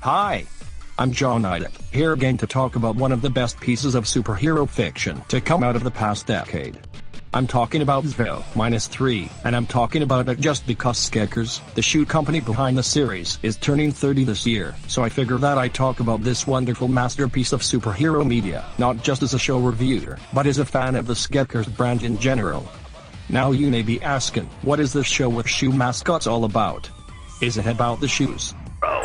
Hi, I'm JohnyDepth, here again to talk about one of the best pieces of superhero fiction to come out of the past decade. I'm talking about Zevo-3, and I'm talking about it just because Skechers, the shoe company behind the series, is turning 30 this year, so I figure that I talk about this wonderful masterpiece of superhero media, not just as a show reviewer, but as a fan of the Skechers brand in general. Now you may be asking, what is this show with shoe mascots all about? Is it about the shoes?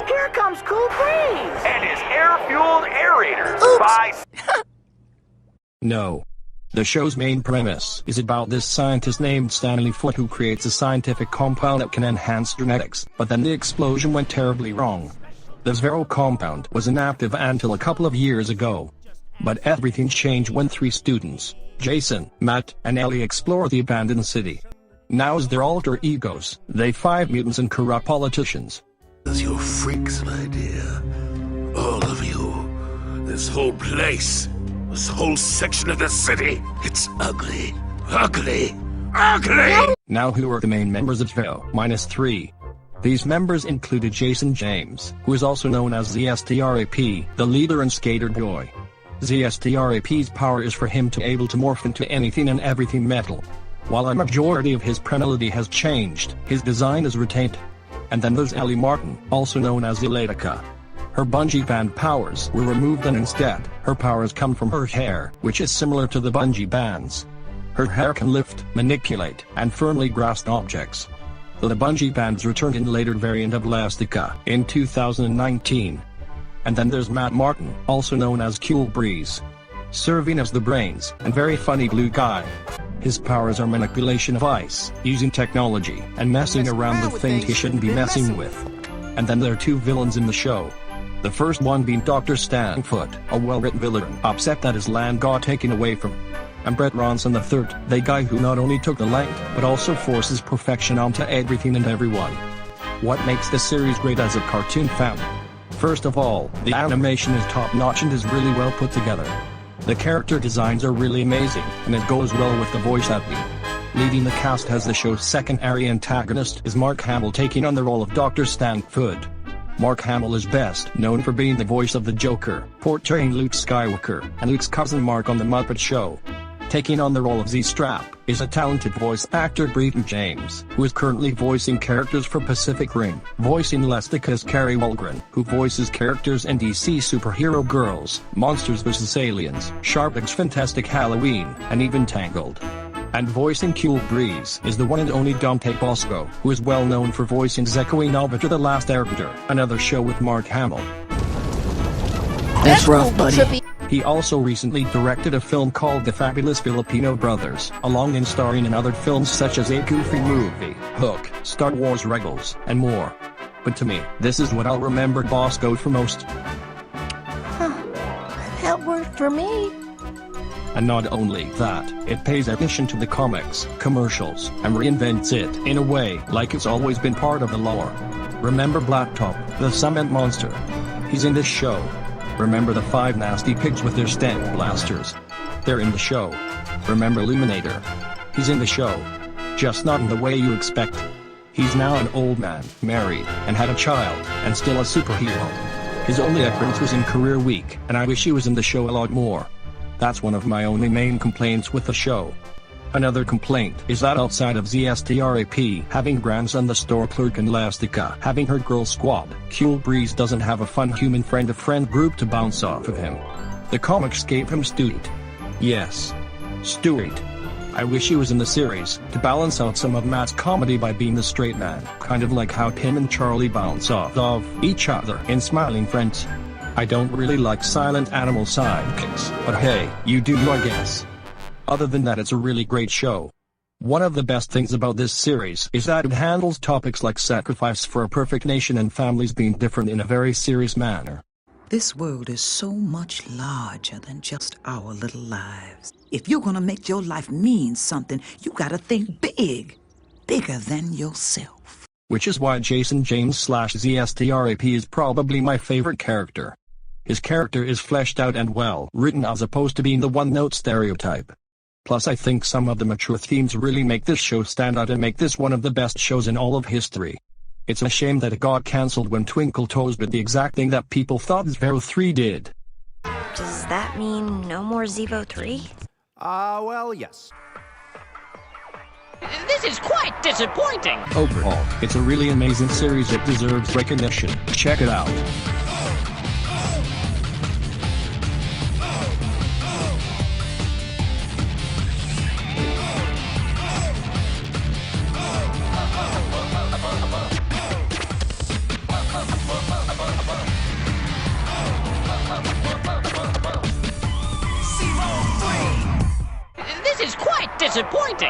Here comes Cool Breeze! And his air-fueled aerator! No. The show's main premise is about this scientist named Stanley Foote who creates a scientific compound that can enhance genetics, but then the explosion went terribly wrong. The Zevo compound was inactive until a couple of years ago. But everything changed when 3 students, Jason, Matt, and Ellie, explore the abandoned city. Now as their alter egos, they fight mutants and corrupt politicians. You freaks, my dear. All of you. This whole place. This whole section of the city. It's ugly. Ugly. Ugly! Now who are the main members of Zevo-3? These members included Jason James, who is also known as ZSTRAP, the leader and skater boy. ZSTRAP's power is for him to able to morph into anything and everything metal. While a majority of his personality has changed, his design is retained. And then there's Ellie Martin, also known as Elatica. Her bungee band powers were removed and instead, her powers come from her hair, which is similar to the bungee bands. Her hair can lift, manipulate, and firmly grasp objects. The bungee bands returned in later variant of Elastica in 2019. And then there's Matt Martin, also known as Cool Breeze, serving as the brains and very funny blue guy. His powers are manipulation of ice, using technology, and messing around with things he shouldn't be messing with. And then there are 2 villains in the show. The first one being Dr. Stan Foote, a well-written villain, upset that his land got taken away from him. And Brett Ronson III, the guy who not only took the land, but also forces perfection onto everything and everyone. What makes this series great as a cartoon fan? First of all, the animation is top-notch and is really well put together. The character designs are really amazing, and it goes well with the voice acting. Leading the cast as the show's secondary antagonist is Mark Hamill, taking on the role of Dr. Stan Foote. Mark Hamill is best known for being the voice of the Joker, portraying Luke Skywalker, and Luke's cousin Mark on The Muppet Show. Taking on the role of Z-Strap is a talented voice actor Bretton James, who is currently voicing characters for Pacific Rim. Voicing Elastica is Carey Walgren, who voices characters in DC Superhero Girls, Monsters vs. Aliens, Sharpix Fantastic Halloween, and even Tangled. And voicing Cool Breeze is the one and only Dante Bosco, who is well known for voicing Zuko in Avatar The Last Airbender, another show with Mark Hamill. That's rough, buddy. He also recently directed a film called The Fabulous Filipino Brothers, along and starring in other films such as A Goofy Movie, Hook, Star Wars Rebels, and more. But to me, this is what I'll remember Bosco for most. That worked for me. And not only that, it pays attention to the comics, commercials, and reinvents it in a way like it's always been part of the lore. Remember Blacktop, the cement monster? He's in this show. Remember the 5 nasty pigs with their stem blasters? They're in the show. Remember Illuminator? He's in the show. Just not in the way you expect. He's now an old man, married, and had a child, and still a superhero. His only appearance was in Career Week, and I wish he was in the show a lot more. That's one of my only main complaints with the show. Another complaint is that outside of ZSTRAP having grandson the store clerk and Elastica having her girl squad, Cool Breeze doesn't have a fun human friend-to-friend group to bounce off of him. The comics gave him Stuart. Yes. Stuart. I wish he was in the series, to balance out some of Matt's comedy by being the straight man, kind of like how Tim and Charlie bounce off of each other in Smiling Friends. I don't really like silent animal sidekicks, but hey, you do you I guess. Other than that, it's a really great show. One of the best things about this series is that it handles topics like sacrifice for a perfect nation and families being different in a very serious manner. This world is so much larger than just our little lives. If you're gonna make your life mean something, you gotta think big. Bigger than yourself. Which is why Jason James / ZSTRAP is probably my favorite character. His character is fleshed out and well written as opposed to being the one-note stereotype. Plus I think some of the mature themes really make this show stand out and make this one of the best shows in all of history. It's a shame that it got cancelled when Twinkle Toes did the exact thing that people thought Zevo-3 did. Does that mean no more Zevo-3? Well, yes. This is quite disappointing. Overall, it's a really amazing series that deserves recognition. Check it out. This is quite disappointing.